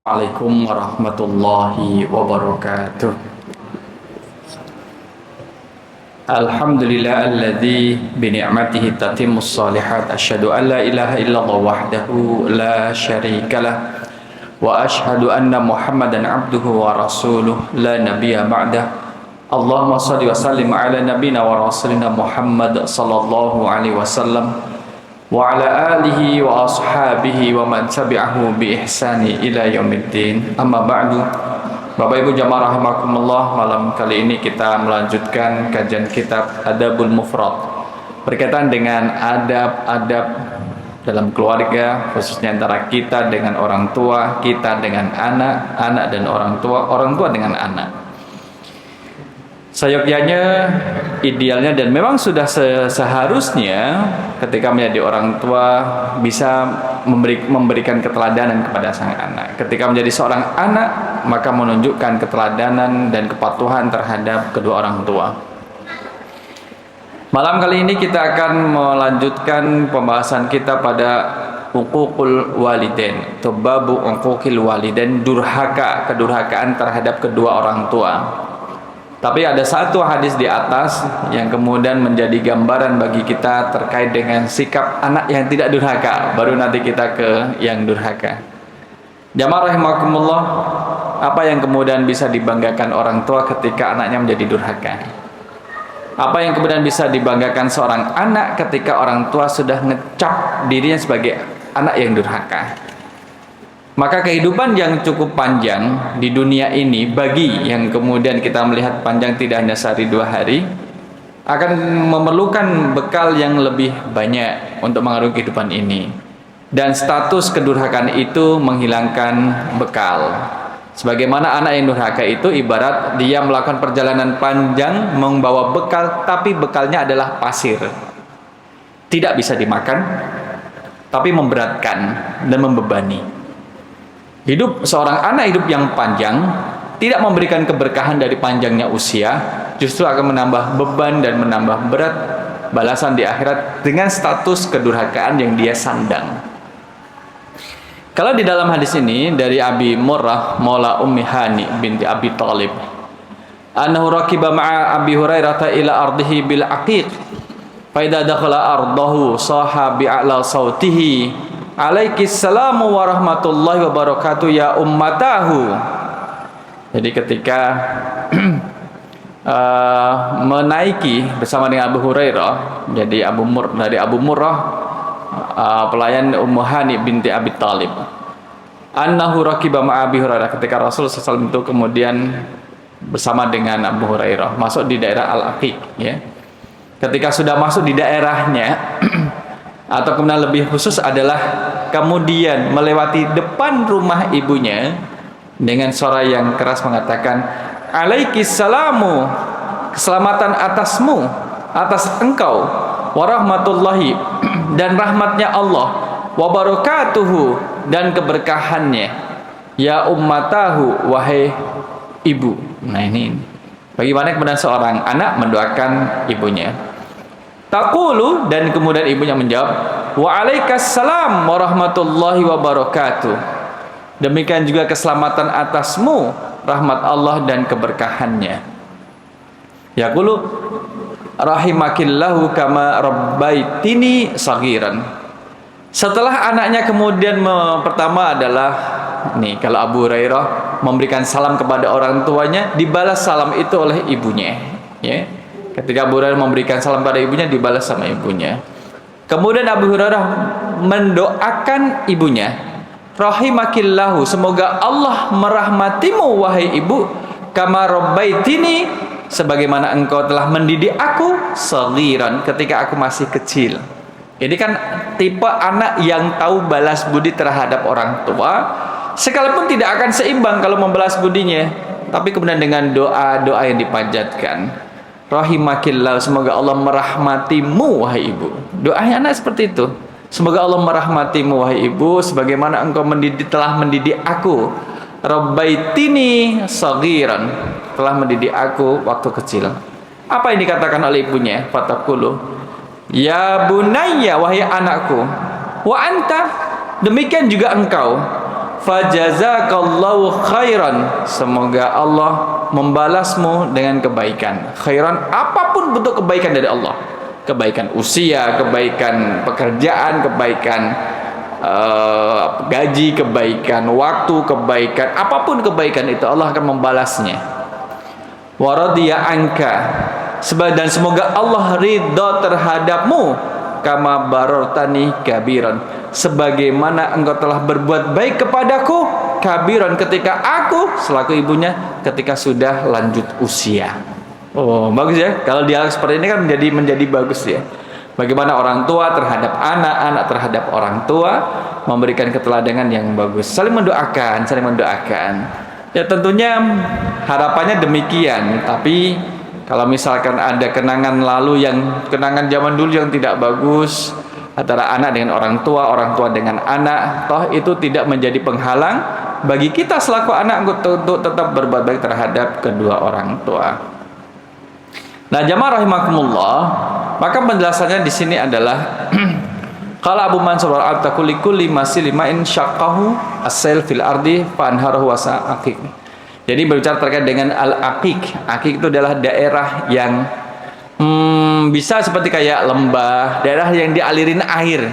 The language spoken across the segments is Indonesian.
Assalamualaikum warahmatullahi wabarakatuh. Alhamdulillah alladzi bi ni'matihi tatimmus shalihat. Asyhadu an la ilaha illallah wahdahu la syarikalah wa asyhadu anna Muhammadan abduhu wa rasuluh la nabiyya ba'dah. Allahumma shalli wa sallim ala nabiyyina wa rasulina Muhammad sallallahu alaihi wasallam wa ala alihi wa ashabihi wa man tabi'ahu bi ihsani ila yaumiddin. Amma ba'du. Bapak Ibu jamaah rahimakumullah, malam kali ini kita melanjutkan kajian kitab Adabul Mufrad berkaitan dengan adab-adab dalam keluarga, khususnya antara kita dengan orang tua, kita dengan anak, anak dan orang tua dengan anak. Seyogyanya, idealnya dan memang sudah seharusnya ketika menjadi orang tua bisa memberikan keteladanan kepada sang anak. Ketika menjadi seorang anak, maka menunjukkan keteladanan dan kepatuhan terhadap kedua orang tua. Malam kali ini kita akan melanjutkan pembahasan kita pada uququl walidain, babu uquqil walidain, kedurhakaan terhadap kedua orang tua. Tapi ada satu hadis di atas yang kemudian menjadi gambaran bagi kita terkait dengan sikap anak yang tidak durhaka. Baru nanti kita ke yang durhaka. Jamaah rahimakumullah, apa yang kemudian bisa dibanggakan orang tua ketika anaknya menjadi durhaka? Apa yang kemudian bisa dibanggakan seorang anak ketika orang tua sudah ngecap dirinya sebagai anak yang durhaka? Maka kehidupan yang cukup panjang di dunia ini, bagi yang kemudian kita melihat panjang tidak hanya sehari dua hari, akan memerlukan bekal yang lebih banyak untuk mengarungi kehidupan ini. Dan status kedurhakaan itu menghilangkan bekal. Sebagaimana anak yang durhaka itu ibarat dia melakukan perjalanan panjang membawa bekal, tapi bekalnya adalah pasir. Tidak bisa dimakan, tapi memberatkan dan membebani. Hidup seorang anak hidup yang panjang tidak memberikan keberkahan dari panjangnya usia, justru akan menambah beban dan menambah berat balasan di akhirat dengan status kedurhakaan yang dia sandang. Kalau di dalam hadis ini dari Abi Murrah maula Ummi Hani binti Abi Thalib, annahu raqiba ma'a Abi Hurairah ila ardihi bil aqiq, fa idza dakhala ardahu saha bi'ala sautihi, alaikissalamu warahmatullahi wabarakatuh ya ummatahu. Jadi ketika menaiki bersama dengan Abu Hurairah, jadi dari Abu Murrah, pelayan Ummu Hani binti Abi Thalib, annahu raqiba ma'a Abi Hurairah, ketika Rasul SAW itu kemudian bersama dengan Abu Hurairah masuk di daerah Al-Aqiq, ya. Ketika sudah masuk di daerahnya atau kemudian lebih khusus adalah kemudian melewati depan rumah ibunya dengan suara yang keras mengatakan, alaikissalamu, keselamatan atasmu, atas engkau, warahmatullahi, dan rahmatnya Allah, wabarakatuhu, dan keberkahannya, ya ummatahu, wahai ibu. Nah ini bagaimana kemudian seorang anak mendoakan ibunya. Taqulu, dan kemudian ibunya menjawab, wa alaikassalam warahmatullahi wabarakatuh. Demikian juga keselamatan atasmu, rahmat Allah dan keberkahannya. Yaqulu rahimakillahu kama rabbaitini saghiran. Setelah anaknya kemudian pertama adalah nih, kalau Abu Hurairah memberikan salam kepada orang tuanya, dibalas salam itu oleh ibunya, ya. Ketika Abu Hurairah memberikan salam pada ibunya, dibalas sama ibunya. Kemudian Abu Hurairah mendoakan ibunya, rahimakillahu, semoga Allah merahmatimu wahai ibu, kama rabbaitini, sebagaimana engkau telah mendidik aku saghiran, ketika aku masih kecil. Ini kan tipe anak yang tahu balas budi terhadap orang tua, sekalipun tidak akan seimbang kalau membalas budinya, tapi kemudian dengan doa-doa yang dipanjatkan. Rahimakillah, semoga Allah merahmatimu wahai ibu. Doanya anak seperti itu. Semoga Allah merahmatimu wahai ibu, sebagaimana engkau telah mendidik aku. Rabbaitini saghiran, telah mendidik aku waktu kecil. Apa yang dikatakan oleh ibunya? Fatakulu, ya bunayya, wahai anakku, wa anta, demikian juga engkau, fajazakallahu khairan, semoga Allah membalasmu dengan kebaikan. Khairan, apapun bentuk kebaikan dari Allah, kebaikan usia, kebaikan pekerjaan, kebaikan gaji, kebaikan waktu, kebaikan apapun kebaikan itu Allah akan membalasnya. Wa radiya anka, dan semoga Allah ridha terhadapmu, kama barartani kabiran, sebagaimana engkau telah berbuat baik kepadaku kabiran, ketika aku selaku ibunya ketika sudah lanjut usia. Oh, bagus ya. Kalau dialog seperti ini kan menjadi bagus ya. Bagaimana orang tua terhadap anak, anak terhadap orang tua, memberikan keteladanan yang bagus, saling mendoakan, saling mendoakan. Ya tentunya harapannya demikian. Tapi kalau misalkan ada kenangan lalu, yang kenangan zaman dulu yang tidak bagus antara anak dengan orang tua dengan anak, toh itu tidak menjadi penghalang bagi kita selaku anak untuk tetap berbuat baik terhadap kedua orang tua. Nah, jamaah rahimakumullah, maka penjelasannya di sini adalah qala Abu Mansur al-Taquli kulli masilima in syaqqahu as-sail fil ardi fa anharahu wa sa'aqiq. Jadi berbicara terkait dengan al-aqiq. Aqiq itu adalah daerah yang bisa seperti kayak lembah, daerah yang dialirin air.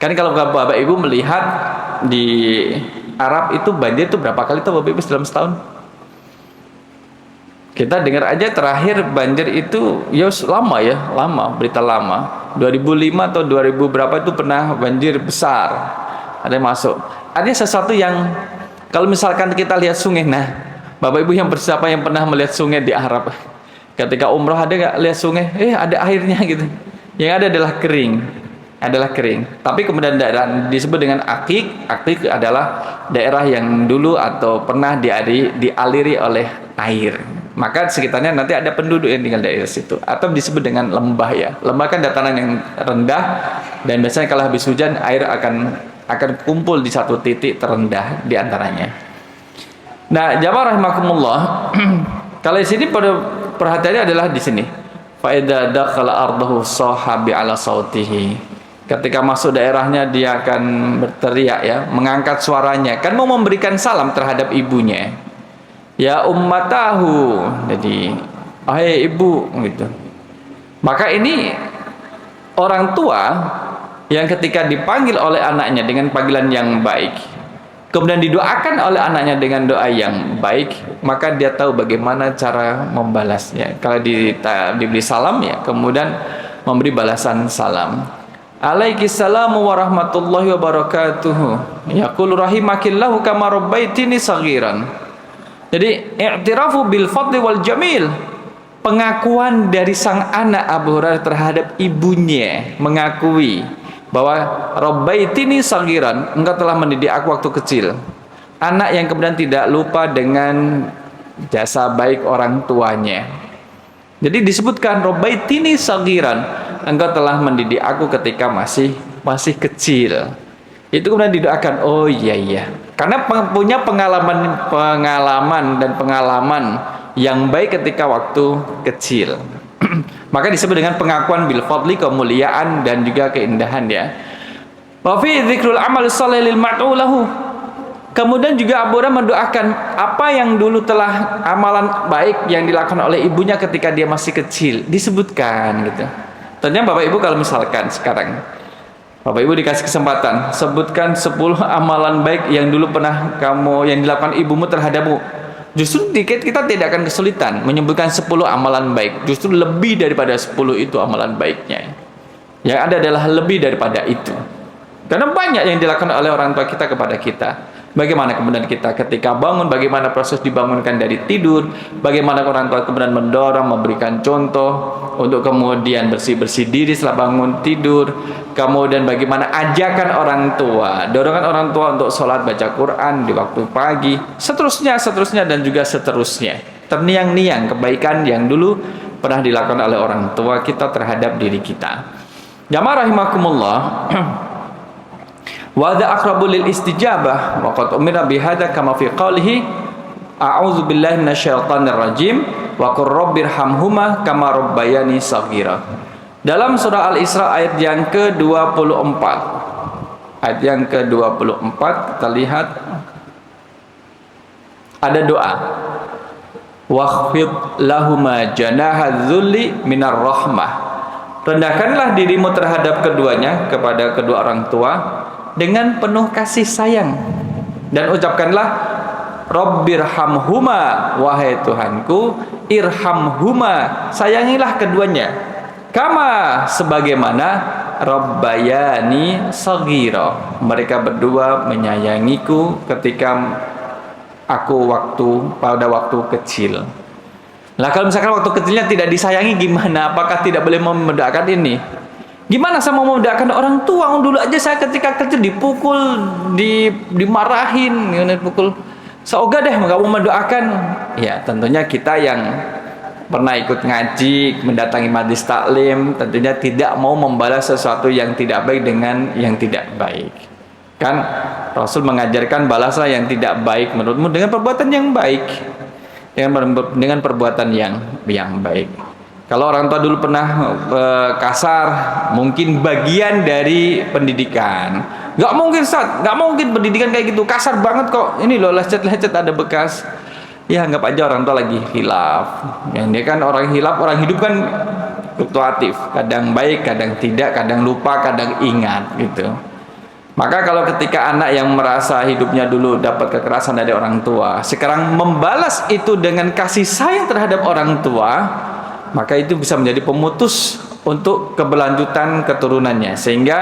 Kan kalau Bapak Ibu melihat di Arab itu banjir itu berapa kali tuh Bapak Ibu dalam setahun? Kita dengar aja terakhir banjir itu ya lama ya, berita lama. 2005 atau 2000 berapa itu pernah banjir besar. Ada yang masuk. Ada sesuatu yang kalau misalkan kita lihat sungai, nah Bapak Ibu yang bersiapa yang pernah melihat sungai di Arab? Ketika umrah ada nggak lihat sungai? Ada airnya gitu. Yang ada adalah kering. Tapi kemudian daerah disebut dengan Aqiq. Aqiq adalah daerah yang dulu atau pernah dialiri oleh air. Maka sekitarnya nanti ada penduduk yang tinggal di daerah situ, atau disebut dengan lembah ya. Lembah kan dataran yang rendah, dan biasanya kalau habis hujan air akan kumpul di satu titik terendah di antaranya. Nah, jamaah rahimakumullah, kalau di sini perhatiannya adalah di sini. Fa idza dakhala ardahu sahabi ala sautihi. Ketika masuk daerahnya dia akan berteriak ya, mengangkat suaranya, kan mau memberikan salam terhadap ibunya. Ya ummatahu, jadi hai ibu gitu. Maka ini orang tua yang ketika dipanggil oleh anaknya dengan panggilan yang baik, kemudian didoakan oleh anaknya dengan doa yang baik, maka dia tahu bagaimana cara membalasnya. Kalau diberi salam ya, kemudian memberi balasan salam. Alaikissalamu warahmatullahi wabarakatuh. Yaqulu rahimakillahu kama rabbaitini saghiran. Jadi i'tirafu bil fadli wal jamil, pengakuan dari sang anak Abu Hurairah terhadap ibunya, mengakui bahwa rabbaitini saghiran, engkau telah mendidik aku waktu kecil. Anak yang kemudian tidak lupa dengan jasa baik orang tuanya. Jadi disebutkan rabbaitini saghiran, engkau telah mendidik aku ketika masih kecil. Itu kemudian didoakan, oh iya, karena punya pengalaman yang baik ketika waktu kecil. Maka disebut dengan pengakuan bil fadli, kemuliaan dan juga keindahan ya. Wa fi dzikrul amal shalih lil mat'ulahu. Kemudian juga Abu Hurairah mendoakan apa yang dulu telah amalan baik yang dilakukan oleh ibunya ketika dia masih kecil, disebutkan gitu. Tentunya Bapak Ibu kalau misalkan sekarang Bapak Ibu dikasih kesempatan, sebutkan 10 amalan baik yang dulu pernah yang dilakukan ibumu terhadapmu. Justru kita tidak akan kesulitan menyebutkan 10 amalan baik. Justru lebih daripada 10 itu amalan baiknya. Yang ada adalah lebih daripada itu. Karena banyak yang dilakukan oleh orang tua kita kepada kita. Bagaimana kemudian kita ketika bangun, bagaimana proses dibangunkan dari tidur, bagaimana orang tua kemudian mendorong, memberikan contoh untuk kemudian bersih-bersih diri setelah bangun tidur, kemudian bagaimana ajakan orang tua, dorongan orang tua untuk sholat, baca Quran di waktu pagi, seterusnya dan juga seterusnya. Terniang-niang kebaikan yang dulu pernah dilakukan oleh orang tua kita terhadap diri kita. Jamaah rahimakumullah. Wa hadza aqrabu lil istijabah wa qad umira bi hadza kama fi qawlihi a'udzu billahi minasyaitonir rajim wa qur rabbirhamhuma kama rabbayani shaghira. Dalam surah Al-Isra ayat yang ke-24. ayat yang ke-24 kita lihat ada doa. Wakhfid lahuma janaha dzulli minar rahmah. Rendahkanlah dirimu terhadap keduanya, kepada kedua orang tua dengan penuh kasih sayang, dan ucapkanlah Rabbirhamhuma, wahai Tuhanku, irhamhuma, sayangilah keduanya, kama, sebagaimana Rabbayani saghira, mereka berdua menyayangiku ketika aku pada waktu kecil. Lah kalau misalkan waktu kecilnya tidak disayangi gimana? Apakah tidak boleh membedakan ini? Gimana saya mau membedakan orang tua? Dulu aja saya ketika kecil dipukul, dimarahin, dipukul. Seoga deh nggak mau mendoakan. Ya tentunya kita yang pernah ikut ngaji, mendatangi majelis taklim, tentunya tidak mau membalas sesuatu yang tidak baik dengan yang tidak baik. Kan Rasul mengajarkan balaslah yang tidak baik menurutmu dengan perbuatan yang baik, dengan perbuatan yang baik. Kalau orang tua dulu pernah kasar, mungkin bagian dari pendidikan. Nggak mungkin Ustaz, nggak mungkin pendidikan kayak gitu, kasar banget kok. Ini loh lecet-lecet ada bekas. Ya anggap aja orang tua lagi hilaf. Yang dia kan orang hilaf, orang hidup kan fluktuatif, kadang baik, kadang tidak, kadang lupa, kadang ingat gitu. Maka kalau ketika anak yang merasa hidupnya dulu dapat kekerasan dari orang tua, sekarang membalas itu dengan kasih sayang terhadap orang tua, maka itu bisa menjadi pemutus untuk keberlanjutan keturunannya, sehingga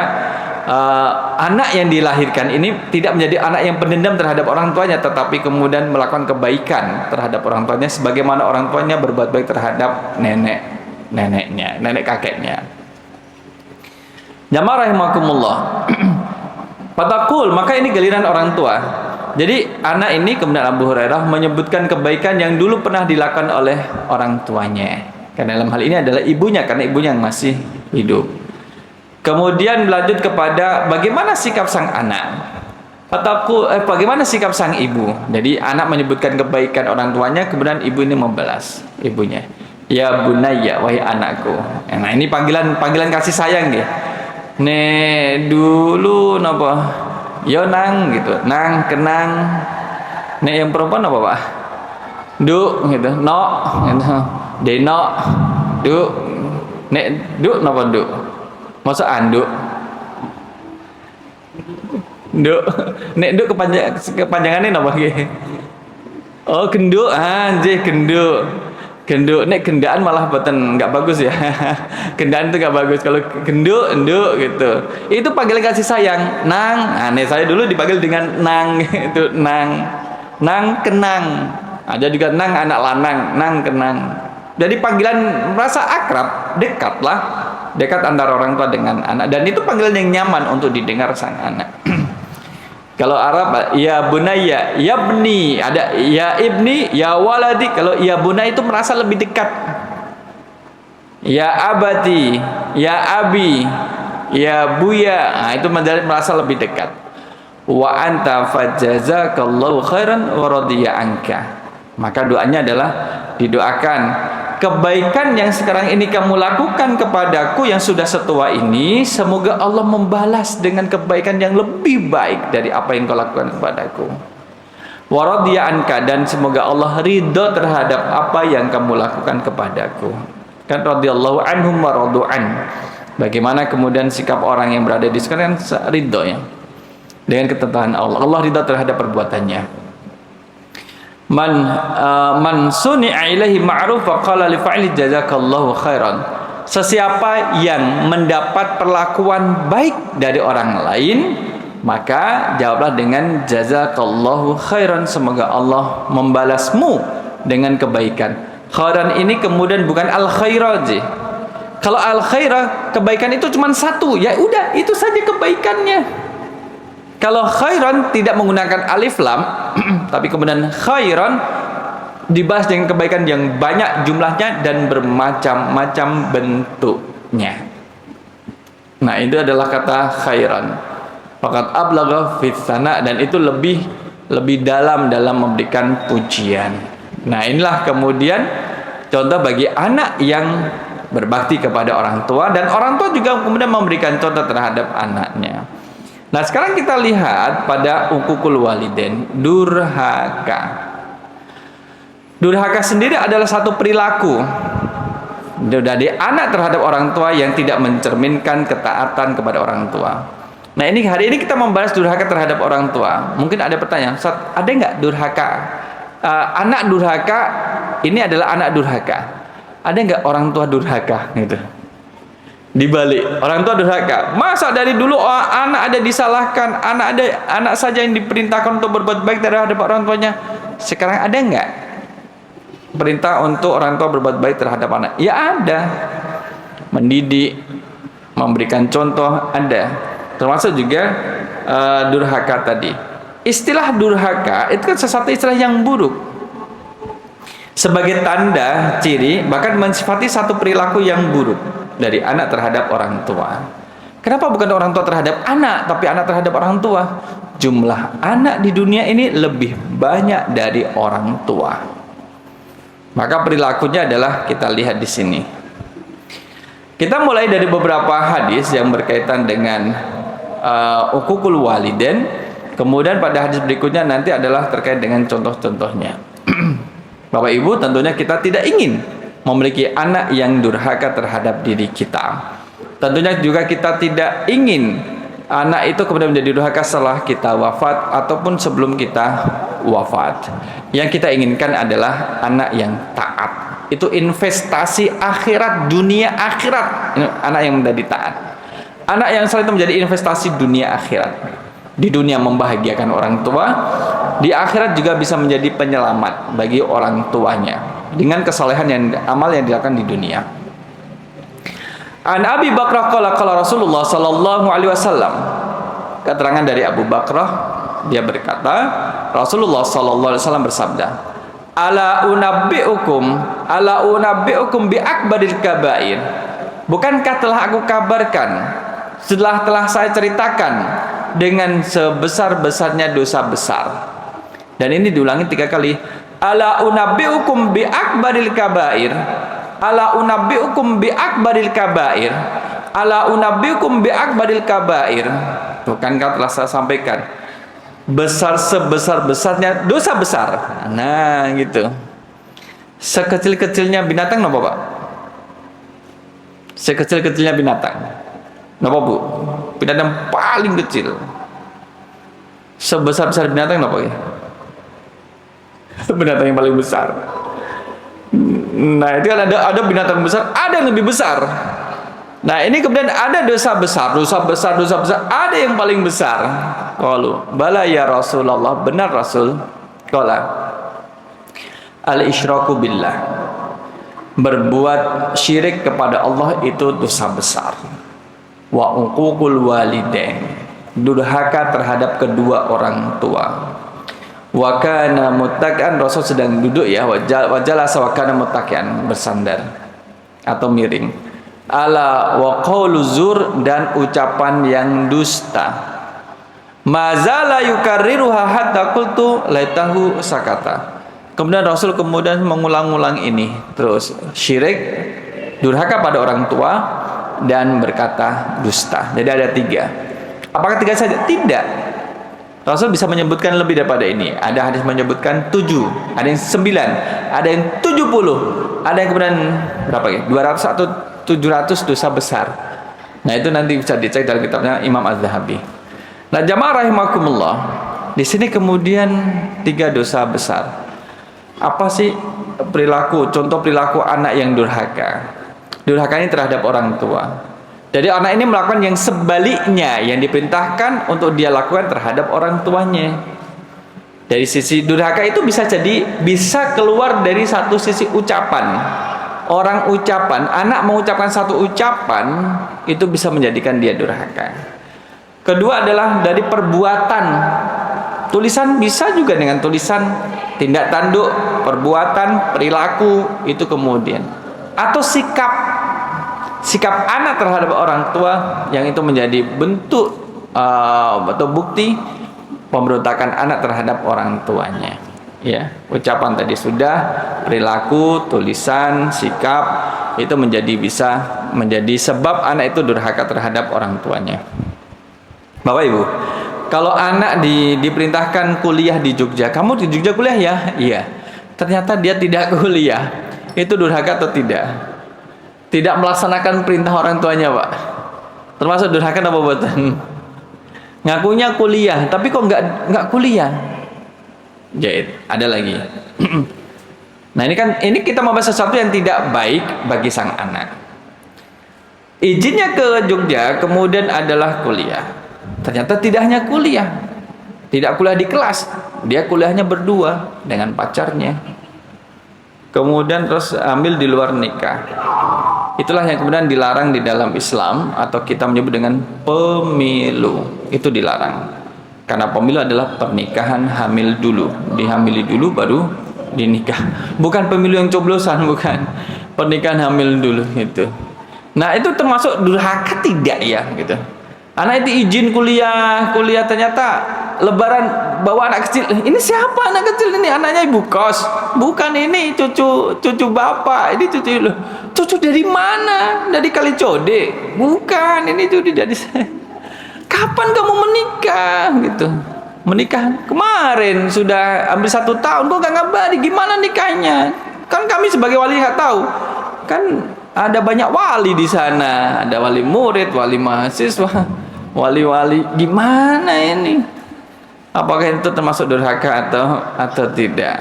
anak yang dilahirkan ini tidak menjadi anak yang pendendam terhadap orang tuanya, tetapi kemudian melakukan kebaikan terhadap orang tuanya sebagaimana orang tuanya berbuat baik terhadap nenek kakeknya. Jamaah rahimakumullah. Fatakul, maka ini giliran orang tua. Jadi anak ini, kemudian Abu Hurairah menyebutkan kebaikan yang dulu pernah dilakukan oleh orang tuanya. Karena dalam hal ini adalah ibunya, karena ibunya yang masih hidup. Kemudian lanjut kepada bagaimana sikap sang anak. Bagaimana sikap sang ibu. Jadi anak menyebutkan kebaikan orang tuanya, kemudian ibu ini membalas ibunya. Ya bunayya, wahai anakku. Nah ini panggilan kasih sayang dia. Dulu napa? Yo nang gitu. Nang kenang. Nek yang perempuan apa, Pak? Duk gitu. No gitu. Deno. Duk. Nek duk napa duk? Masa anduk? Duk. Nek duk kepanjangannya napa nggih? Oh, genduk. Anjih, genduk. Genduk, nek gendaan malah boten nggak bagus ya. Gendaan itu nggak bagus. Kalau genduk, enduk gitu. Itu panggilan kasih sayang. Nang, nek saya dulu dipanggil dengan nang itu nang. Nang kenang. Ada juga nang anak lanang, nang kenang. Jadi panggilan merasa akrab, dekat antara orang tua dengan anak, dan itu panggilan yang nyaman untuk didengar sang anak. Kalau Arab ya bunayya, ya bni, ada ya ibni, ya waladi. Kalau ya bunayya itu merasa lebih dekat. Ya abati, ya abi, ya buya. Nah, itu merasa lebih dekat. Wa anta fajazakallahu khairan wa radiya anka. Maka doanya adalah didoakan kebaikan yang sekarang ini kamu lakukan kepadaku yang sudah setua ini, semoga Allah membalas dengan kebaikan yang lebih baik dari apa yang kau lakukan kepadaku. Wa radiya anka, dan semoga Allah ridho terhadap apa yang kamu lakukan kepadaku. Kan radhiyallahu anhum wa radu'an. Bagaimana kemudian sikap orang yang berada di sekarang ridho ya dengan ketetapan Allah. Allah ridho terhadap perbuatannya. Man suni'a ilaihi ma'ruf wa qala li fa'ili jazakallahu khairan. Sesiapa yang mendapat perlakuan baik dari orang lain, maka jawablah dengan jazakallahu khairan, semoga Allah membalasmu dengan kebaikan. Khairan ini kemudian bukan al khairah. Kalau al khairah kebaikan itu cuma satu, ya udah itu saja kebaikannya. Kalau khairan tidak menggunakan alif lam, tapi kemudian khairan dibahas dengan kebaikan yang banyak jumlahnya dan bermacam-macam bentuknya. Nah, itu adalah kata khairan. Faqad ablagha fi tsana, dan itu lebih dalam memberikan pujian. Nah, inilah kemudian contoh bagi anak yang berbakti kepada orang tua, dan orang tua juga kemudian memberikan contoh terhadap anaknya. Nah, sekarang kita lihat pada uququl walidain, durhaka. Durhaka sendiri adalah satu perilaku dari anak terhadap orang tua yang tidak mencerminkan ketaatan kepada orang tua. Nah, ini hari ini kita membahas durhaka terhadap orang tua. Mungkin ada pertanyaan, Ustaz, ada nggak durhaka? Anak durhaka ini adalah anak durhaka. Ada nggak orang tua durhaka? Gitu. Dibalik, orang tua durhaka. Masa dari dulu anak ada disalahkan, anak saja yang diperintahkan untuk berbuat baik terhadap orang tuanya. Sekarang ada nggak perintah untuk orang tua berbuat baik terhadap anak? Ya ada. Mendidik, memberikan contoh ada. Termasuk juga durhaka tadi. Istilah durhaka itu kan sesuatu istilah yang buruk. Sebagai tanda, ciri, bahkan mensifati satu perilaku yang buruk dari anak terhadap orang tua. Kenapa bukan orang tua terhadap anak, tapi anak terhadap orang tua? Jumlah anak di dunia ini lebih banyak dari orang tua. Maka perilakunya adalah kita lihat di sini. Kita mulai dari beberapa hadis yang berkaitan dengan uququl walidain. Kemudian pada hadis berikutnya nanti adalah terkait dengan contoh-contohnya. Bapak Ibu, tentunya kita tidak ingin memiliki anak yang durhaka terhadap diri kita. Tentunya juga kita tidak ingin anak itu kemudian menjadi durhaka setelah kita wafat ataupun sebelum kita wafat. Yang kita inginkan adalah anak yang taat. Itu investasi akhirat, dunia akhirat. Anak yang menjadi taat. Anak yang selalu itu menjadi investasi dunia akhirat. Di dunia membahagiakan orang tua, di akhirat juga bisa menjadi penyelamat bagi orang tuanya dengan kesalehan yang amal yang dilakukan di dunia. An Abi Bakrah qala qala Rasulullah sallallahu alaihi wasallam. Keterangan dari Abu Bakrah, dia berkata, Rasulullah sallallahu alaihi wasallam bersabda, ala unabbiukum bi akbaril kabair. Bukankah telah aku kabarkan, telah saya ceritakan dengan sebesar-besarnya dosa besar. Dan ini diulangi 3 kali. Ala unabbiukum bi akbaril kabair. Ala unabbiukum bi akbaril kabair. Ala unabbiukum bi akbaril kabair. Bukankah telah saya sampaikan sebesar-besarnya dosa besar. Nah, gitu. Sekecil-kecilnya binatang napa, Pak? Sekecil-kecilnya binatang. Napa, Bu? Binatang paling kecil. Sebesar-besar binatang napa ya? Binatang yang paling besar. Nah, itu kan ada binatang besar, ada yang lebih besar. Nah, ini kemudian ada dosa besar, ada yang paling besar. Qalu, bala ya Rasulullah, benar Rasul. Qala, al-isyraku billah. Berbuat syirik kepada Allah itu dosa besar. Wa uququl walidain, durhaka terhadap kedua orang tua. Wa kana muttaqian, Rasul sedang duduk ya, wajalasa wa kana muttaqian, bersandar atau miring. Ala wa qaulu zur, dan ucapan yang dusta. Mazala yukarriruha hatta qultu laitahu sakata. Kemudian Rasul kemudian mengulang-ulang ini terus, syirik, durhaka pada orang tua, dan berkata dusta. Jadi ada 3. Apakah 3 saja? Tidak. Rasul bisa menyebutkan lebih daripada ini. Ada hadis menyebutkan 7, ada yang 9, ada yang 70, ada yang kemudian berapa ya? 200 atau 700 dosa besar. Nah, itu nanti bisa dicek dalam kitabnya Imam Az-Zahabi. Nah, jamaah rahimakumullah, di sini kemudian 3 dosa besar. Apa sih perilaku, contoh perilaku anak yang durhaka? Durhaka ini terhadap orang tua. Jadi anak ini melakukan yang sebaliknya yang diperintahkan untuk dia lakukan terhadap orang tuanya. Dari sisi durhaka itu bisa keluar dari satu sisi ucapan. Anak mengucapkan satu ucapan itu bisa menjadikan dia durhaka. Kedua adalah dari perbuatan. Tulisan bisa juga dengan tulisan, tindak tanduk, perbuatan, perilaku itu kemudian. Atau sikap anak terhadap orang tua yang itu menjadi bentuk atau bukti pemberontakan anak terhadap orang tuanya. Ya, ucapan tadi sudah, perilaku, tulisan, sikap itu bisa menjadi sebab anak itu durhaka terhadap orang tuanya. Bapak Ibu, kalau anak diperintahkan kuliah di Jogja, kamu di Jogja kuliah ya? Iya. Ternyata dia tidak kuliah. Itu durhaka atau tidak? Tidak melaksanakan perintah orang tuanya, Pak. Termasuk durhaka apa buatan? Ngakunya kuliah, tapi kok nggak kuliah? Jadi ada lagi. Nah ini kita membahas sesuatu yang tidak baik bagi sang anak. Izinnya ke Jogja kemudian adalah kuliah. Ternyata tidak hanya kuliah, tidak kuliah di kelas, dia kuliahnya berdua dengan pacarnya. Kemudian terus ambil di luar nikah. Itulah yang kemudian dilarang di dalam Islam, atau kita menyebut dengan pemilu. Itu dilarang. Karena pemilu adalah pernikahan hamil dulu, dihamili dulu baru dinikah. Bukan pemilu yang coblosan, bukan. Pernikahan hamil dulu itu. Nah, itu termasuk durhaka tidak ya gitu. Anak itu izin kuliah ternyata lebaran bawa anak kecil. Ini siapa anak kecil ini? Anaknya ibu kos. Bukan, ini cucu bapak. Ini cucu dari mana? Dari Kalicode? Bukan, ini cucu dari saya. Kapan kamu menikah gitu? Menikah kemarin sudah hampir 1 tahun. Kok gak ngabari gimana nikahnya? Kan kami sebagai wali nggak tahu. Kan ada banyak wali di sana, ada wali murid, wali mahasiswa, wali-wali. Gimana ini? Apakah itu termasuk durhaka atau tidak?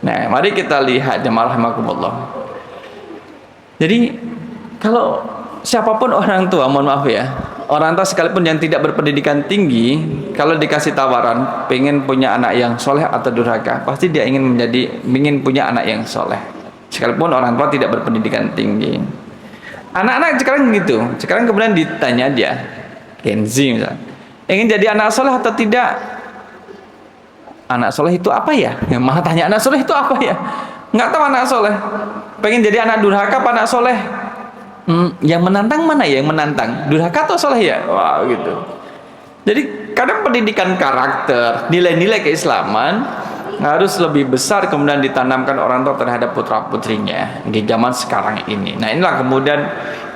Nah, mari kita lihat jemaah rahimakumullah. Jadi kalau siapapun orang tua, mohon maaf ya, orang tua sekalipun yang tidak berpendidikan tinggi, kalau dikasih tawaran pengen punya anak yang soleh atau durhaka, pasti dia ingin punya anak yang soleh. Sekalipun orang tua tidak berpendidikan tinggi. Anak-anak sekarang gitu. Sekarang kemudian ditanya dia, Kenzi misalnya, ingin jadi anak soleh atau tidak? Anak soleh itu apa ya? Malah tanya anak soleh itu apa ya? Nggak tahu anak soleh. Pengen jadi anak durhaka apa anak soleh? Yang menantang mana ya? Yang menantang durhaka atau soleh ya? Wah gitu. Jadi kadang pendidikan karakter, nilai-nilai keislaman harus lebih besar kemudian ditanamkan orang tua terhadap putra putrinya di zaman sekarang ini. Nah, inilah kemudian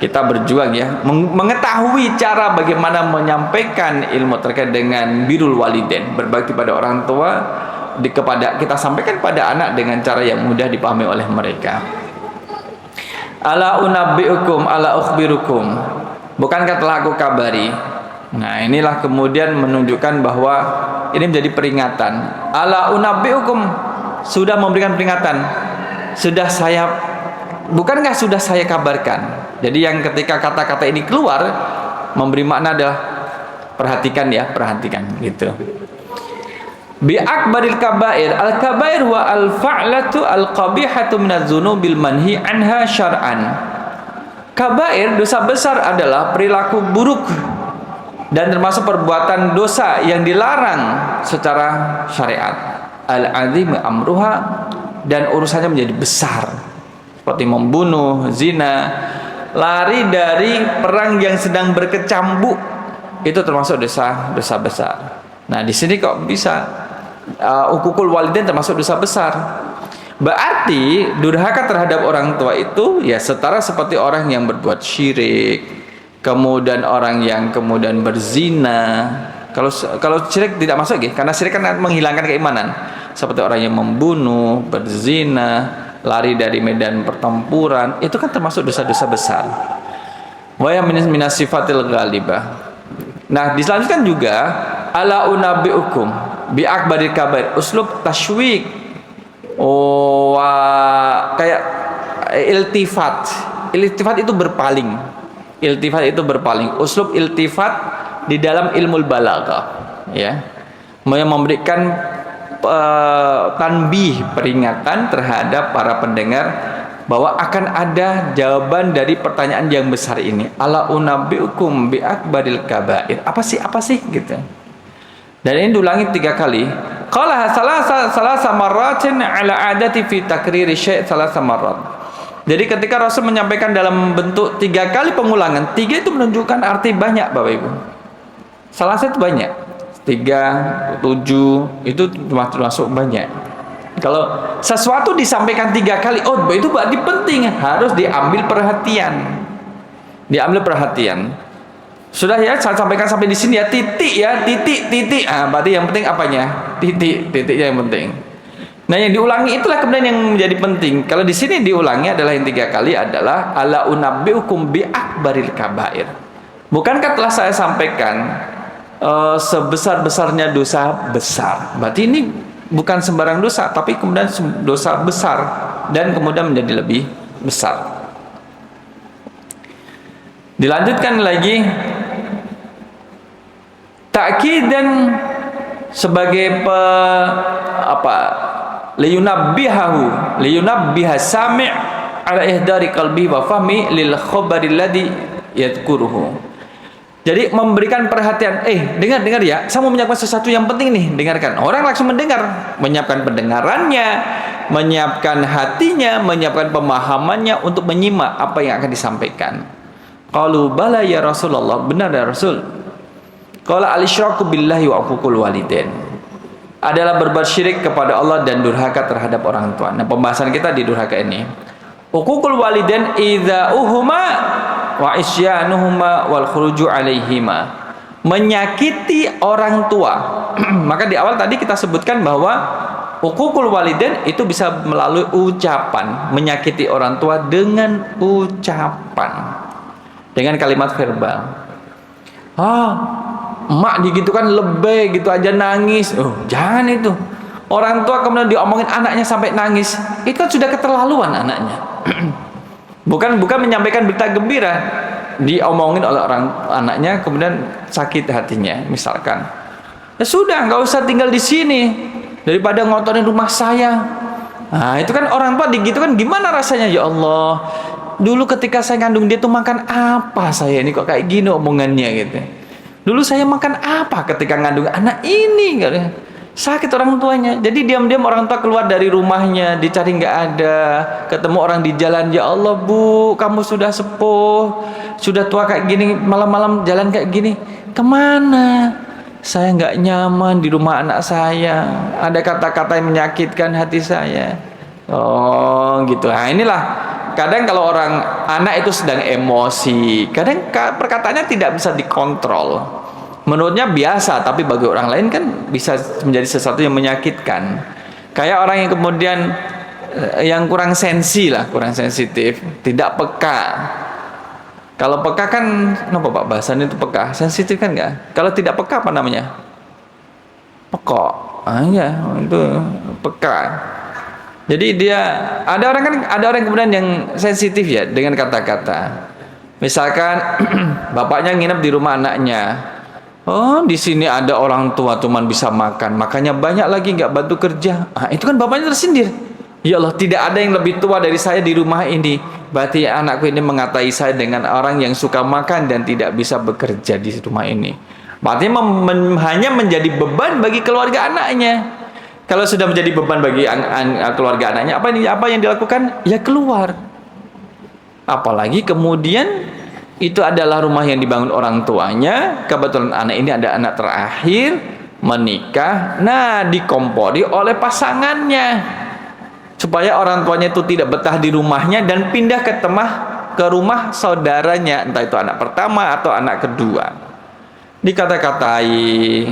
kita berjuang ya, mengetahui cara bagaimana menyampaikan ilmu terkait dengan birrul walidain, berbakti pada orang tua, kita sampaikan pada anak dengan cara yang mudah dipahami oleh mereka. Ala unabbiukum ala ukhbirukum, bukankah telah aku kabari? Nah, inilah kemudian menunjukkan bahwa ini menjadi peringatan. Ala unabbiukum, sudah memberikan peringatan. Bukankah sudah saya kabarkan? Jadi yang ketika kata-kata ini keluar memberi makna adalah perhatikan gitu. Bi akbaril kabair, al kabair wa al fa'latu al qabihatu minadz dzunubil manhi anha syar'an. Kabair, dosa besar, adalah perilaku buruk dan termasuk perbuatan dosa yang dilarang secara syariat. Al-azim amruha, dan urusannya menjadi besar, seperti membunuh, zina, lari dari perang yang sedang berkecambuk, itu termasuk dosa besar. Nah, di sini kok bisa uququl walidain termasuk dosa besar. Berarti durhaka terhadap orang tua itu ya setara seperti orang yang berbuat syirik, kemudian orang yang kemudian berzina. Kalau syirik tidak masuk ya, karena syirik kan menghilangkan keimanan. Seperti orang yang membunuh, berzina, lari dari medan pertempuran, itu kan termasuk dosa-dosa besar. Wa ya minas sifatil ghalibah. Nah, diselanjutkan juga ala unabbiukum bi akbaril kabair, uslub tasywiq. Kayak iltifat itu berpaling. Uslub iltifat di dalam ilmu balaghah ya, memberikan tanbih, peringatan terhadap para pendengar bahwa akan ada jawaban dari pertanyaan yang besar ini. Ala unabbiukum bi akbaril kabair, apa sih gitu. Dan ini diulangi 3 kali. Qala salasa marratin ala adati fi takriri syai' salasa marrat. Jadi ketika Rasul menyampaikan dalam bentuk 3 kali pengulangan, 3 itu menunjukkan arti banyak, Bapak Ibu. Salah satu banyak, 3, 7 itu termasuk banyak. Kalau sesuatu disampaikan 3 kali, itu berarti penting, harus diambil perhatian. Sudah ya, saya sampaikan sampai di sini ya, titik ya, titik. Ah, berarti yang penting apanya? Titiknya yang penting. Nah, yang diulangi itulah kemudian yang menjadi penting. Kalau di sini diulangi adalah yang 3 kali adalah ala unabbiukum bi akbaril kabair. Bukankah telah saya sampaikan sebesar-besarnya dosa besar? Berarti ini bukan sembarang dosa, tapi kemudian dosa besar dan kemudian menjadi lebih besar. Dilanjutkan lagi, ta'kidan sebagai liyunabbiha sami' ala ihdari qalbi wa fahmi lil khabari alladhi yadhkuruhu. Jadi memberikan perhatian, dengar ya, saya mau menyiapkan sesuatu yang penting nih, dengarkan. Orang langsung mendengar, menyiapkan pendengarannya, menyiapkan hatinya, menyiapkan pemahamannya untuk menyimak apa yang akan disampaikan. Qalu bala ya Rasulullah, benar ya Rasul. Qala al-isyraku billahi wa uququl walidain, adalah berbuat syirik kepada Allah dan durhaka terhadap orang tua. Nah, pembahasan kita di durhaka ini. Uququl walidain idza'uhuma wa isyanuhuma wal khuruju alaihima, menyakiti orang tua. Maka di awal tadi kita sebutkan bahwa uququl walidain itu bisa melalui ucapan, menyakiti orang tua dengan ucapan, dengan kalimat verbal. Emak digitu kan lebih gitu aja nangis. Jangan itu. Orang tua kemudian diomongin anaknya sampai nangis, itu kan sudah keterlaluan anaknya. Bukan menyampaikan berita gembira, diomongin oleh orang anaknya kemudian sakit hatinya misalkan. Ya sudah, nggak usah tinggal di sini daripada ngotorin rumah saya. Nah, itu kan orang tua digitu kan gimana rasanya, ya Allah. Dulu ketika saya ngandung dia tuh makan apa saya ini kok kayak gini omongannya gitu. Dulu saya makan apa ketika ngandung anak ini, sakit orang tuanya. Jadi diam-diam orang tua keluar dari rumahnya, dicari nggak ada, ketemu orang di jalan, ya Allah Bu, kamu sudah sepuh, sudah tua kayak gini, malam-malam jalan kayak gini, kemana? Saya nggak nyaman di rumah anak saya, ada kata-kata yang menyakitkan hati saya. Oh gitu. Nah inilah kadang kalau orang anak itu sedang emosi, kadang perkataannya tidak bisa dikontrol. Menurutnya biasa, tapi bagi orang lain kan bisa menjadi sesuatu yang menyakitkan. Kayak orang yang kemudian yang kurang kurang sensitif, tidak peka. Kalau peka kan, kenapa Pak bahasanya itu peka? Sensitif kan enggak? Kalau tidak peka apa namanya? Pekok. Ya, itu peka. Jadi ada orang kemudian yang sensitif ya dengan kata-kata. Misalkan bapaknya nginep di rumah anaknya. Di sini ada orang tua cuman bisa makan, makanya banyak lagi nggak bantu kerja. Itu kan bapaknya tersindir. Ya Allah, tidak ada yang lebih tua dari saya di rumah ini. Berarti anakku ini mengatai saya dengan orang yang suka makan dan tidak bisa bekerja di rumah ini. Berarti hanya menjadi beban bagi keluarga anaknya. Kalau sudah menjadi beban bagi keluarga anaknya, apa yang dilakukan? Ya keluar. Apalagi kemudian itu adalah rumah yang dibangun orang tuanya. Kebetulan anak ini ada anak terakhir, menikah, dikompori oleh pasangannya supaya orang tuanya itu tidak betah di rumahnya dan pindah ke rumah saudaranya, entah itu anak pertama atau anak kedua. Dikata-katai,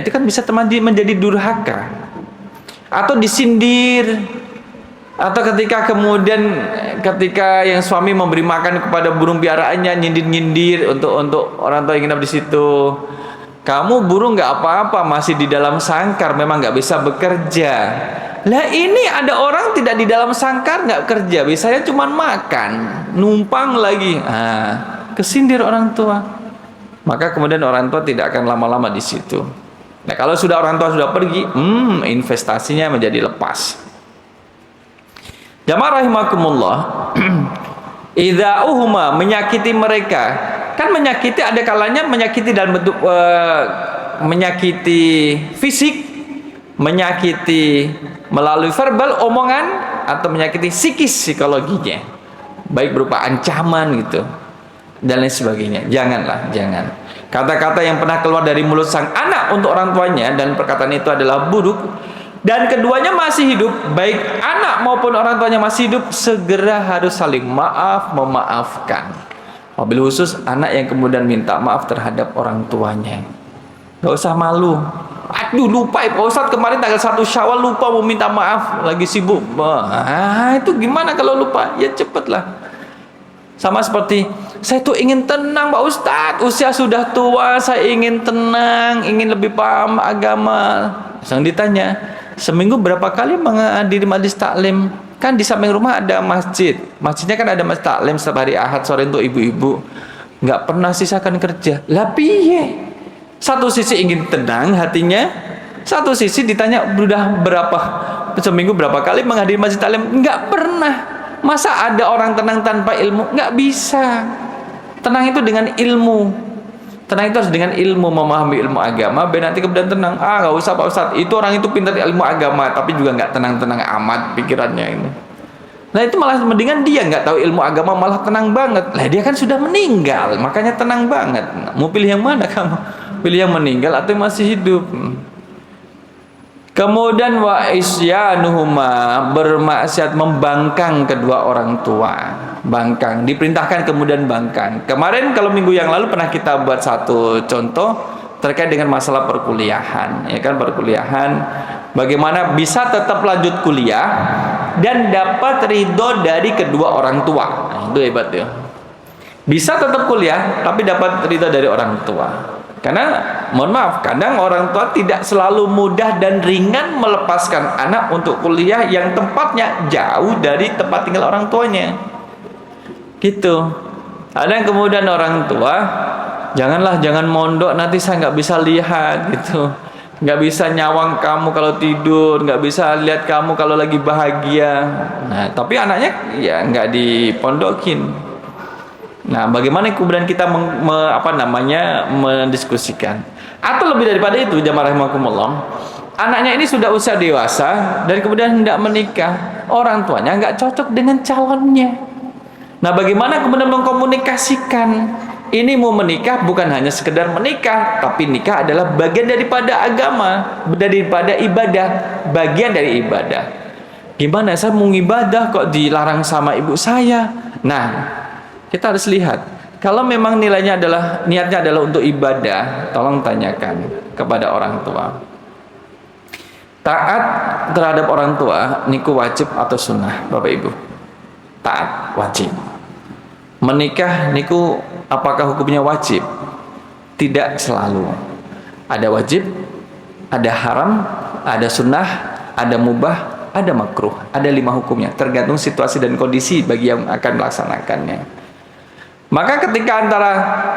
itu kan bisa menjadi durhaka atau disindir. Atau ketika yang suami memberi makan kepada burung piaraannya, nyindir-nyindir untuk orang tua yang nginap di situ. Kamu burung nggak apa-apa, masih di dalam sangkar, memang nggak bisa bekerja. Lah ini ada orang tidak di dalam sangkar nggak kerja, biasanya cuma makan, numpang lagi. Kesindir orang tua. Maka kemudian orang tua tidak akan lama-lama di situ. Nah kalau sudah orang tua sudah pergi, investasinya menjadi lepas. Jamaah rahimakumullah, idza'uhuma, menyakiti mereka. Kan menyakiti ada kalanya menyakiti dalam bentuk menyakiti fisik, menyakiti melalui verbal, omongan, atau menyakiti psikologinya, baik berupa ancaman gitu dan lain sebagainya. Jangan. Kata-kata yang pernah keluar dari mulut sang anak untuk orang tuanya dan perkataan itu adalah buruk, dan keduanya masih hidup, baik anak maupun orang tuanya masih hidup, segera harus saling memaafkan. Wabil khusus anak yang kemudian minta maaf terhadap orang tuanya. Gak usah malu. Aduh lupa ya Pak Ustadz, kemarin tanggal 1 Syawal lupa mau minta maaf, lagi sibuk. Itu gimana kalau lupa? Ya cepatlah. Sama seperti saya tuh ingin tenang Pak Ustadz, usia sudah tua, saya ingin tenang, ingin lebih paham agama. Langsung ditanya, seminggu berapa kali menghadiri majelis taklim? Kan di samping rumah ada masjid, masjidnya kan ada majelis taklim setiap hari Ahad sore untuk ibu-ibu. Nggak pernah sisakan kerja. Lah piye? Satu sisi ingin tenang hatinya, satu sisi ditanya udah berapa seminggu berapa kali menghadiri majelis taklim? Nggak pernah. Masa ada orang tenang tanpa ilmu? Nggak bisa. Tenang itu dengan ilmu. Tenang itu harus dengan ilmu, memahami ilmu agama, biar nanti kemudian tenang. Nggak usah Pak Ustadz, itu orang itu pintar ilmu agama, tapi juga nggak tenang-tenang amat pikirannya ini. Nah itu malah mendingan dia nggak tahu ilmu agama malah tenang banget. Lah dia kan sudah meninggal, makanya tenang banget. Mau pilih yang mana kamu? Pilih yang meninggal atau yang masih hidup? Kemudian wa isyanuhuma, bermaksiat, membangkang kedua orang tua. Bangkang, diperintahkan kemudian bangkang. Kemarin kalau minggu yang lalu pernah kita buat satu contoh terkait dengan masalah perkuliahan, ya kan, perkuliahan. Bagaimana bisa tetap lanjut kuliah dan dapat ridho dari kedua orang tua. Nah, itu hebat ya. Bisa tetap kuliah tapi dapat ridho dari orang tua. Karena mohon maaf, kadang orang tua tidak selalu mudah dan ringan melepaskan anak untuk kuliah yang tempatnya jauh dari tempat tinggal orang tuanya. Gitu. Ada yang kemudian orang tua, jangan mondok, nanti saya nggak bisa lihat gitu, nggak bisa nyawang kamu kalau tidur, nggak bisa lihat kamu kalau lagi bahagia. Nah, tapi anaknya ya nggak dipondokin. Nah, bagaimana kemudian kita mendiskusikan? Atau lebih daripada itu, jamaah rahimakumullah, anaknya ini sudah usia dewasa dan kemudian hendak menikah, orang tuanya nggak cocok dengan calonnya. Nah, bagaimana kemudian mengkomunikasikan? Ini mau menikah bukan hanya sekedar menikah, tapi nikah adalah bagian daripada agama, daripada ibadah, bagian dari ibadah. Gimana saya mau ibadah kok dilarang sama ibu saya? Nah, kita harus lihat. Kalau memang niatnya adalah untuk ibadah, tolong tanyakan kepada orang tua. Taat terhadap orang tua niku wajib atau sunnah, Bapak Ibu? Taat wajib. Menikah niku apakah hukumnya wajib? Tidak selalu. Ada wajib, ada haram, ada sunnah, ada mubah, ada makruh. Ada 5 hukumnya, tergantung situasi dan kondisi bagi yang akan melaksanakannya. Maka ketika antara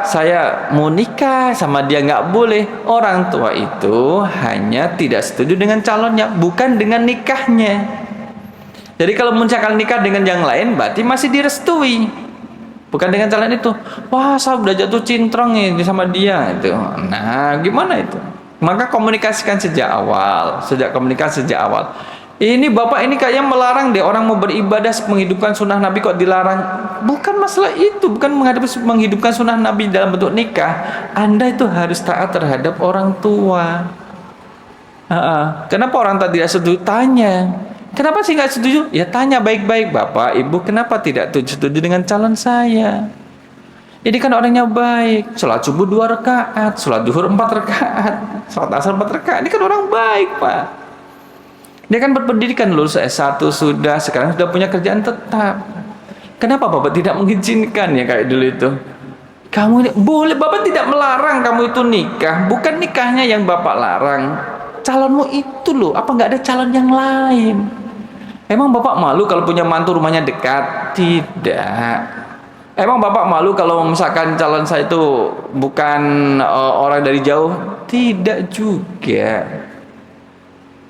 saya mau nikah sama dia nggak boleh, orang tua itu hanya tidak setuju dengan calonnya, bukan dengan nikahnya. Jadi kalau misalkan nikah dengan yang lain, berarti masih direstui, bukan dengan calon itu. Wah, saya udah jatuh cintrong nih sama dia itu. Nah, gimana itu? Maka komunikasikan sejak awal. Ini bapak ini kayaknya melarang deh orang mau beribadah menghidupkan sunnah Nabi kok dilarang. Bukan masalah itu, bukan menghidupkan sunnah Nabi dalam bentuk nikah. Anda itu harus taat terhadap orang tua. Kenapa orang tak tidak setuju? Tanya. Kenapa sih nggak setuju? Ya tanya baik-baik, Bapak, Ibu, kenapa tidak setuju dengan calon saya? Ini kan orangnya baik, sholat subuh 2 rakaat, sholat zuhur 4 rakaat, sholat asar 4 rakaat. Ini kan orang baik, Pak. Dia kan berpendidikan, lulus S1 sudah, sekarang sudah punya kerjaan tetap. Kenapa Bapak tidak mengizinkan ya kayak dulu itu? Kamu ini, boleh, Bapak tidak melarang kamu itu nikah, bukan nikahnya yang Bapak larang. Calonmu itu loh, apa nggak ada calon yang lain? Emang Bapak malu kalau punya mantu rumahnya dekat? Tidak. Emang Bapak malu kalau misalkan calon saya itu bukan orang dari jauh? Tidak juga.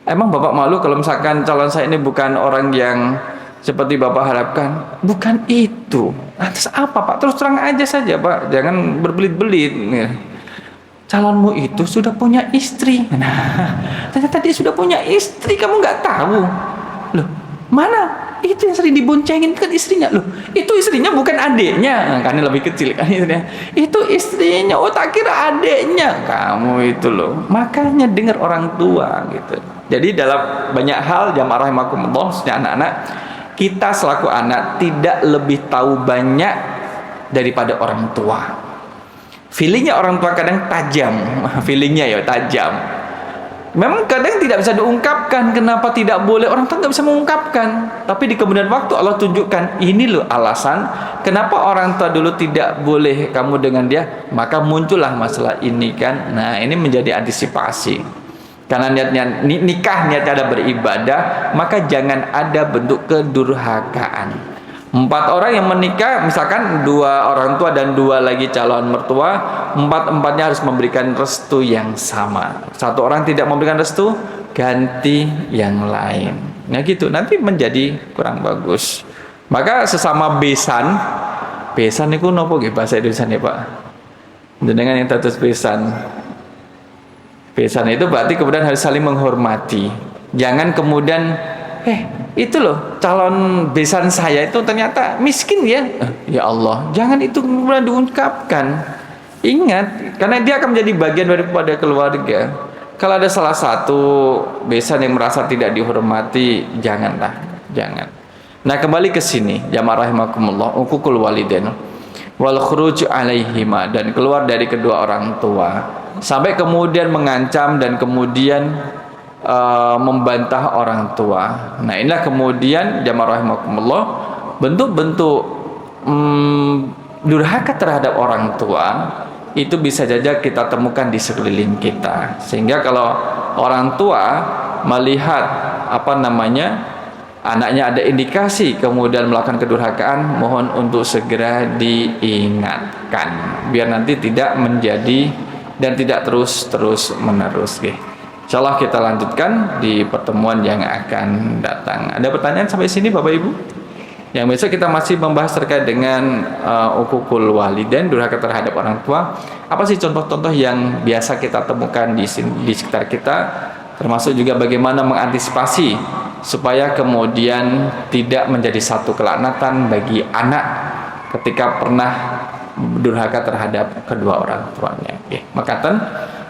Emang Bapak malu kalau misalkan calon saya ini bukan orang yang seperti Bapak harapkan? Bukan itu. Lantas apa Pak? Terus terang aja saja Pak, jangan berbelit-belit. Calonmu itu sudah punya istri. Nah, ternyata dia sudah punya istri, kamu nggak tahu. Loh, mana? Itu yang sering diboncengin kan istrinya. Loh, itu istrinya bukan adiknya. Nah, karena lebih kecil kan istrinya. Itu istrinya. Oh, tak kira adiknya. Kamu itu loh. Makanya dengar orang tua gitu. Jadi dalam banyak hal, jamaah rahimakumullah, anak-anak, kita selaku anak tidak lebih tahu banyak daripada orang tua. Feelingnya orang tua kadang tajam, feelingnya ya tajam. Memang kadang tidak bisa diungkapkan kenapa tidak boleh, orang tua nggak bisa mengungkapkan. Tapi di kemudian waktu Allah tunjukkan, ini loh alasan kenapa orang tua dulu tidak boleh kamu dengan dia, maka muncullah masalah ini kan. Nah, ini menjadi antisipasi. Karena niatnya nikah, niatnya ada beribadah, maka jangan ada bentuk kedurhakaan. 4 orang yang menikah, misalkan 2 orang tua dan 2 lagi calon mertua, 4-empatnya harus memberikan restu yang sama. 1 orang tidak memberikan restu, ganti yang lain. Nah gitu, nanti menjadi kurang bagus. Maka sesama besan itu nopo nggih bahasa Indonesia nih Pak? Dengan yang status besan itu berarti kemudian harus saling menghormati. Jangan kemudian itu loh calon besan saya itu ternyata miskin ya. Ya Allah, jangan itu kemudian diungkapkan. Ingat, karena dia akan menjadi bagian daripada keluarga. Kalau ada salah satu besan yang merasa tidak dihormati, janganlah, jangan. Nah, kembali ke sini, jamaah rahimakumullah, uququl walidain wal khuruj alaihima, dan keluar dari kedua orang tua, sampai kemudian mengancam dan kemudian membantah orang tua. Nah, inilah kemudian jamaah rahimakumullah bentuk-bentuk durhaka terhadap orang tua itu bisa saja kita temukan di sekeliling kita. Sehingga kalau orang tua melihat anaknya ada indikasi kemudian melakukan kedurhakaan, mohon untuk segera diingatkan biar nanti tidak menjadi dan tidak terus menerus. Insyaallah kita lanjutkan di pertemuan yang akan datang. Ada pertanyaan sampai sini Bapak Ibu? Yang besok kita masih membahas terkait dengan uququl walidain, durhaka terhadap orang tua. Apa sih contoh-contoh yang biasa kita temukan di sekitar kita, termasuk juga bagaimana mengantisipasi supaya kemudian tidak menjadi satu kelaknatan bagi anak ketika pernah durhaka terhadap kedua orang tuanya. Makatan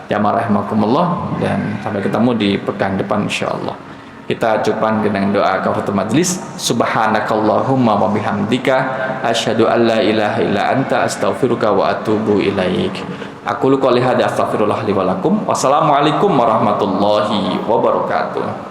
jamaah rahimakumullah, dan sampai ketemu di pekan depan insyaallah. Kita cukupkan dengan doa kafaratul majlis. Subhanakallahumma wa bihamdika asyhadu an la ilaha illa anta astaghfiruka wa atubu ilaik. Aku qouli hadza astaghfirullah li wa lakum. Wassalamualaikum warahmatullahi wabarakatuh.